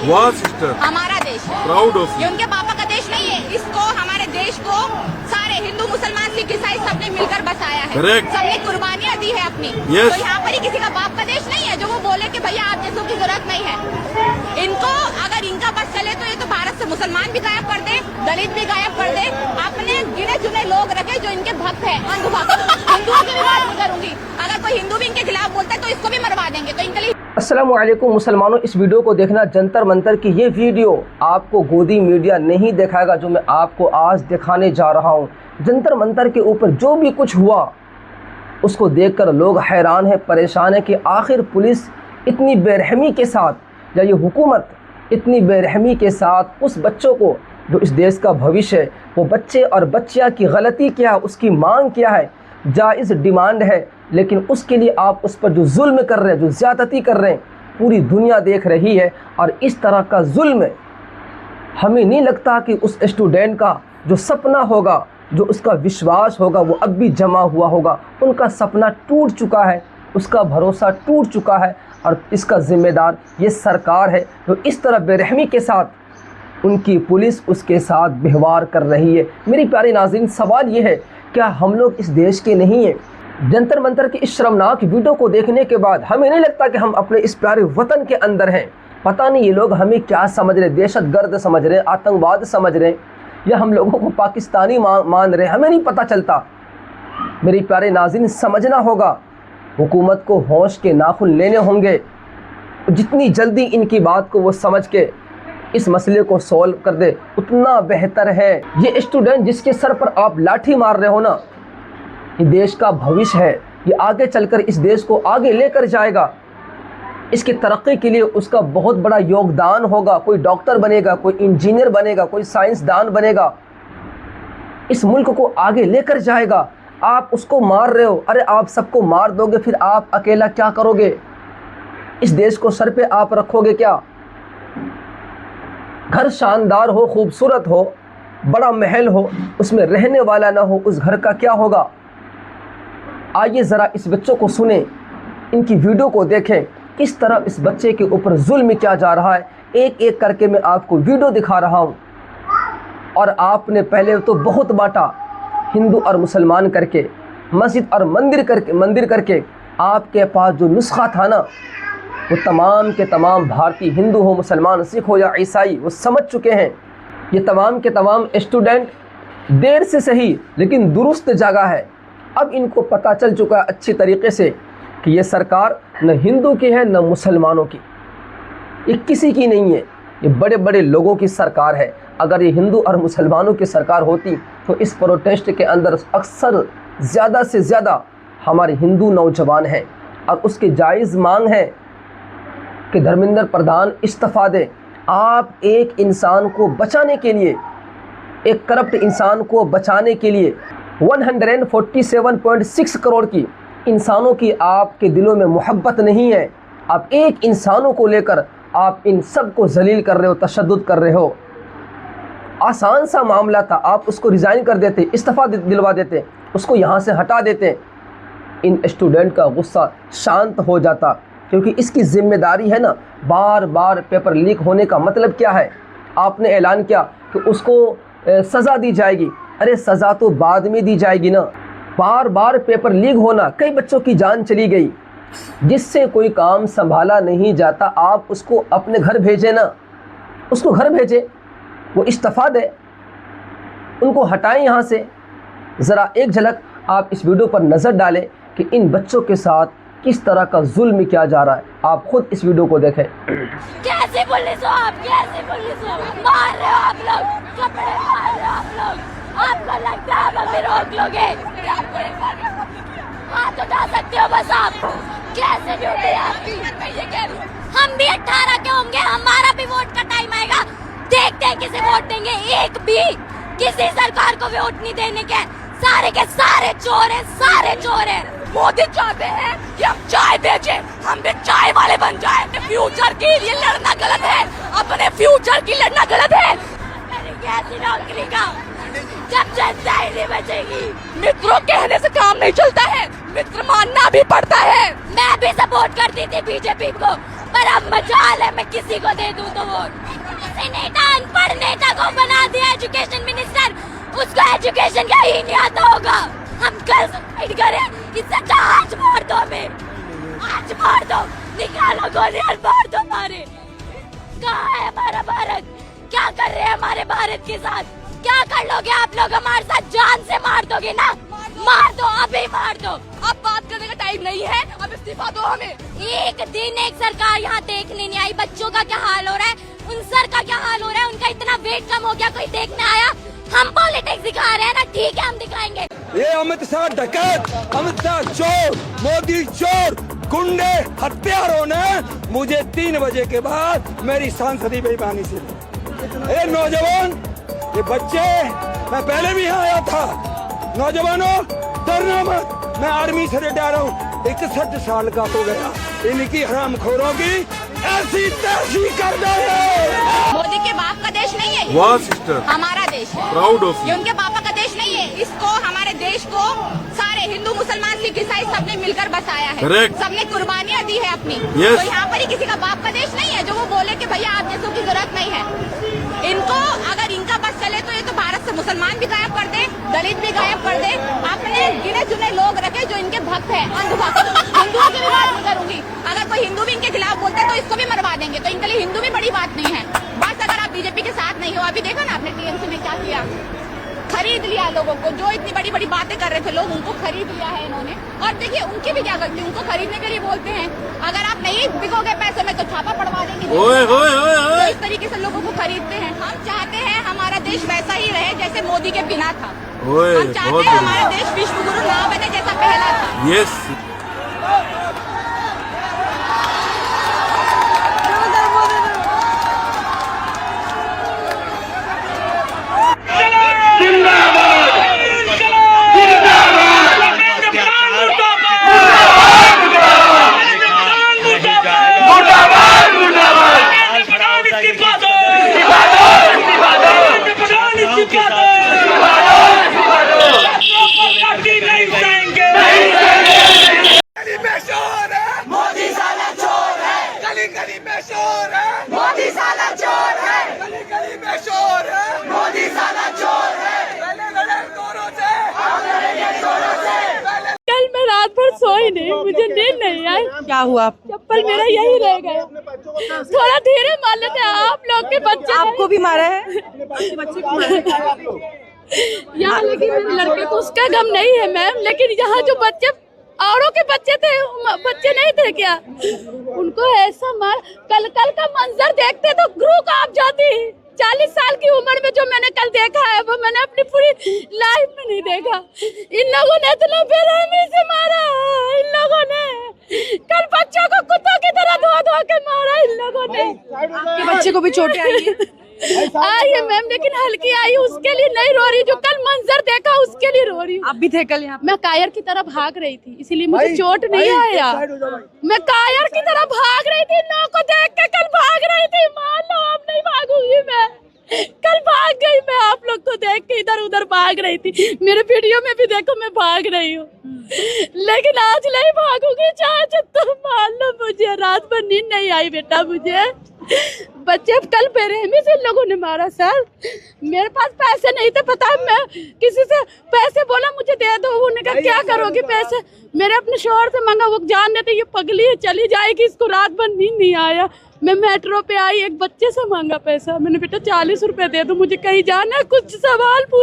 वाह सिस्टर, हमारा देश है, प्राउड ऑफ ये उनके पापा का देश नहीं है। इसको हमारे देश को सारे हिंदू मुसलमान सिख ईसाई सबने मिलकर बसाया है। Correct. सबने कुर्बानियां दी है अपनी। Yes. तो यहाँ पर ही किसी का बाप का देश नहीं है जो वो बोले कि भैया आप जैसों की जरूरत नहीं है। इनको अगर इनका बस चले तो ये तो भारत से मुसलमान भी गायब कर दे, दलित भी गायब कर दे, अपने गिने चुने लोग रखे जो इनके भक्त है, अंध भक्त। हिंदुओं की भी बात नहीं करूंगी, अगर कोई हिंदू भी इनके खिलाफ बोलता है तो इसको भी मरवा देंगे। तो इनके लिए अस्सलामुअलैकुम मुसलमानों, इस वीडियो को देखना जंतर मंतर की। ये वीडियो आपको गोदी मीडिया नहीं दिखाएगा जो मैं आपको आज दिखाने जा रहा हूँ। जंतर मंतर के ऊपर जो भी कुछ हुआ उसको देखकर लोग हैरान है, परेशान है कि आखिर पुलिस इतनी बेरहमी के साथ या ये हुकूमत इतनी बेरहमी के साथ उस बच्चों को जो इस देश का भविष्य है, वो बच्चे और बच्चियाँ की गलती क्या है, उसकी मांग क्या है, जायज़ डिमांड है, लेकिन उसके लिए आप उस पर जो जुल्म कर रहे हैं, जो ज़्यादती कर रहे हैं, पूरी दुनिया देख रही है। और इस तरह का जुल्म हमें नहीं लगता कि उस स्टूडेंट का जो सपना होगा, जो उसका विश्वास होगा, वो अब भी जमा हुआ होगा। उनका सपना टूट चुका है, उसका भरोसा टूट चुका है और इसका ज़िम्मेदार ये सरकार है जो इस तरह बेरहमी के साथ उनकी पुलिस उसके साथ व्यवहार कर रही है। मेरी प्यारे नाज़रीन, सवाल ये है, क्या हम लोग इस देश के नहीं हैं? जंतर मंतर की इस शर्मनाक वीडियो को देखने के बाद हमें नहीं लगता कि हम अपने इस प्यारे वतन के अंदर हैं। पता नहीं ये लोग हमें क्या समझ रहे, दहशतगर्द समझ रहे, आतंकवाद समझ रहे, या हम लोगों को पाकिस्तानी मान रहे, हमें नहीं पता चलता। मेरी प्यारे नाज़रीन, समझना होगा, हुकूमत को होश के नाखून लेने होंगे। जितनी जल्दी इनकी बात को वो समझ के इस मसले को सॉल्व कर दे उतना बेहतर है। ये स्टूडेंट जिसके सर पर आप लाठी मार रहे हो ना, ये देश का भविष्य है। ये आगे चलकर इस देश को आगे लेकर जाएगा। इसकी तरक्की के लिए उसका बहुत बड़ा योगदान होगा। कोई डॉक्टर बनेगा, कोई इंजीनियर बनेगा, कोई साइंसदान बनेगा, इस मुल्क को आगे लेकर जाएगा। आप उसको मार रहे हो। अरे आप सबको मार दोगे, फिर आप अकेला क्या करोगे? इस देश को सर पे आप रखोगे क्या? घर शानदार हो, खूबसूरत हो, बड़ा महल हो, उसमें रहने वाला ना हो, उस घर का क्या होगा? आइए ज़रा इस बच्चों को सुने, इनकी वीडियो को देखें, किस तरह इस बच्चे के ऊपर जुल्म किया जा रहा है। एक एक करके मैं आपको वीडियो दिखा रहा हूँ। और आपने पहले तो बहुत बांटा, हिंदू और मुसलमान करके, मस्जिद और मंदिर करके आपके पास जो नुस्खा था ना, वो तमाम के तमाम भारतीय, हिंदू हो, मुसलमान, सिख हो या ईसाई, वो समझ चुके हैं। ये तमाम के तमाम स्टूडेंट देर से सही लेकिन दुरुस्त जागा है। अब इनको पता चल चुका है अच्छी तरीके से कि ये सरकार न हिंदू की है न मुसलमानों की, ये किसी की नहीं है, ये बड़े बड़े लोगों की सरकार है। अगर ये हिंदू और मुसलमानों की सरकार होती तो इस प्रोटेस्ट के अंदर अक्सर ज़्यादा से ज़्यादा हमारे हिंदू नौजवान हैं। और उसकी जायज़ मांग है कि धर्मेंद्र प्रधान इस्तीफ़ा दे। आप एक इंसान को बचाने के लिए, एक करप्ट इंसान को बचाने के लिए 147.6 करोड़ की इंसानों की आपके दिलों में मोहब्बत नहीं है। आप एक इंसानों को लेकर आप इन सब को जलील कर रहे हो, तशद्दुद कर रहे हो। आसान सा मामला था, आप उसको रिज़ाइन कर देते, इस्तीफ़ा दिलवा देते, उसको यहाँ से हटा देते, इन स्टूडेंट का गुस्सा शांत हो जाता। क्योंकि इसकी ज़िम्मेदारी है ना, बार बार पेपर लीक होने का मतलब क्या है? आपने ऐलान किया कि उसको सज़ा दी जाएगी। अरे सज़ा तो बाद में दी जाएगी ना। बार बार पेपर लीक होना, कई बच्चों की जान चली गई, जिससे कोई काम संभाला नहीं जाता। आप उसको अपने घर भेजें ना, उसको घर भेजें, वो इस्तीफ़ा दे, उनको हटाएं यहाँ से। ज़रा एक झलक आप इस वीडियो पर नज़र डालें कि इन बच्चों के साथ किस तरह का जुल्म किया जा रहा है। आप खुद इस वीडियो को देखें। कैसे पुलिस हो आप, कैसे पुलिस हो? मार रहे हो आप लोग, कपड़े मार रहे हो आप लोग। आपको लगता है आप हमें रोक लोगे? हाथ उठा सकते हो बस आप। कैसे ड्यूटी आपकी? हम भी 18 के होंगे, हमारा भी वोट का टाइम आएगा। देखते हैं किसे वोट देंगे। एक भी किसी सरकार को वोट नहीं देने के। सारे के सारे चोर हैं, सारे चोर हैं। मोदी चाहते हैं कि हम चाय बेचें, हम भी चाय वाले बन जाएं। अपने फ्यूचर के लिए लड़ना गलत है, अपने फ्यूचर की लड़ना गलत है। कैसी नौकरी का जब जनता ही नहीं बचेगी। मित्रों कहने से काम नहीं चलता है, मित्र मानना भी पड़ता है। मैं भी सपोर्ट करती थी बीजेपी को, पर अब मजाल है मैं किसी को दे दूं तो वोट। किसी नेता अनपढ़ नेता को बना दिया एजुकेशन मिनिस्टर, उसको एजुकेशन का ही नहीं आता होगा। हम कल सुसाइड करें, इससे अच्छा आज मार दो हमें, आज मार दो, निकालो गोली और मार दो मारे। कहाँ है हमारा भारत? क्या कर रहे हैं हमारे भारत के साथ? क्या कर लोगे आप लोग हमारे साथ? जान से मार दोगे ना? मार दो, अभी मार दो। अब बात करने का टाइम नहीं है, अब इस्तीफा दो हमें। एक दिन एक सरकार यहाँ देखने नहीं आई, बच्चों का क्या हाल हो रहा है, उन सर का क्या हाल हो रहा है, उनका इतना वेट कम हो गया, कोई देखने आया? हम पॉलिटिक्स दिखा रहे हैं ना, ठीक है हम दिखाएंगे। ये अमित शाह डकैत, अमित शाह चोर, मोदी चोर, गुंडे, हत्यारों ने मुझे 3 बजे के बाद मेरी सांसदीय बेईमानी से, ये नौजवान, ये बच्चे, मैं पहले भी यहाँ आया था। नौजवानों डरना मत, मैं आर्मी से रिटायर हूँ, 61 साल का हो गया। इनकी हरामखोरों की ऐसी तैसी कर दो। मोदी के बाप का देश नहीं है ये। वाह सिस्टर, हमारा देश है, प्राउड ऑफ ये उनके पापा का देश नहीं है। इसको हमारे देश को सारे हिंदू मुसलमान सिख ईसाई सबने मिलकर बसाया है। Correct. सबने कुर्बानियां दी है अपनी। Yes. तो यहाँ पर ही किसी का बाप का देश नहीं है जो वो बोले कि भैया आप जैसों की जरूरत नहीं है। इनको अगर इनका बस चले तो ये तो भारत से मुसलमान भी गायब कर दे, दलित भी गायब कर दे। आपने गिने चुने लोग रखे जो इनके भक्त है, अंधभक्त। हिंदुओं की भी बात नहीं करूंगी, अगर कोई हिंदू भी इनके खिलाफ बोलते हैं तो इसको भी मरवा देंगे। तो इनके लिए हिंदू भी बड़ी बात नहीं है। बस अगर आप बीजेपी के साथ नहीं हो, अभी देखा ना आपने टीएमसी में क्या किया, खरीद लिया लोगों को। जो इतनी बड़ी बड़ी बातें कर रहे थे लोग, उनको खरीद लिया है इन्होंने। और देखिए उनकी भी क्या गलती, उनको खरीदने के लिए बोलते हैं। अगर आप नहीं बिकोगे पैसे में तो छापा पड़वा देंगे। ओए ओए ओए तो ओए। इस तरीके से लोगों को खरीदते हैं। हम चाहते हैं हमारा देश वैसा ही रहे जैसे मोदी के बिना था। ओए, हम चाहते बहुत हैं बढ़िया। हमारा देश विश्व गुरु ना बने जैसा पहला था। यस, मोदी साला चोर है, गली गली में शोर है। मोदी साला चोर है, गली गली में शोर है। मोदी साला चोर है, पहले लड़े जोरों से, अब लड़ेंगे जोरों से। कल मैं रात भर सोई नहीं, मुझे नींद नहीं आई। क्या हुआ? चप्पल मेरा यही रह गया। थोड़ा धीरे मान लेते हैं, आप लोग के बच्चे आपको भी मारा है? यहाँ, लेकिन मेरे लड़के को उसका गम नहीं है मैम। लेकिन यहाँ जो बच्चे औरों के बच्चे थे, बच्चे नहीं थे क्या, उनको ऐसा मार। कल का मंजर देखते तो ग्रू कांप जाती। 40 साल की उम्र में जो मैंने कल देखा है वो मैंने अपनी पूरी लाइफ में नहीं देखा। इन लोगों ने इतना बेरहमी से मारा, इन लोगों ने कल बच्चों को कुत्तों की तरह धो के मारा इन लोगों ने। आपके बच्चे को भी चोटें आई है? आई है मैम, लेकिन हल्की आई, उसके लिए नहीं रो रही। जो कल मंजर देखा उसके लिए रो रही हूँ। आप भी थे कल यहाँ? मैं कायर की तरह भाग रही थी, इसीलिए मुझे चोट नहीं आया। मैं कायर की तरह भाग रही थी, लोगों को देख के कल भाग रही थी। मान लो अब नहीं भागूंगी मैं, कल भाग गई मैं। आप लोग को देख के इधर उधर भाग रही थी, मेरे वीडियो में भी देखो मैं भाग रही हूँ। लेकिन आज नहीं भागूंगी, चाहे तो मान लो। मुझे रात भर नींद नहीं आई बेटा, मुझे बच्चे कल बेरहमी से लोगों ने मारा। सर मेरे पास पैसे नहीं थे, पता है, मैं किसी से पैसे बोला मुझे दे दो, उन्होंने कहा क्या करोगे पैसे, मेरे अपने शोहर से मांगा। वो जान देते ये पगली है, चली जाएगी, इसको रात भर नींद नहीं आया। मैं मेट्रो पे आई, एक बच्चे से मांगा पैसा, मैंने बेटा 40 रुपए दे दो, मुझे कहीं जाना है, कुछ सवाल पूछ।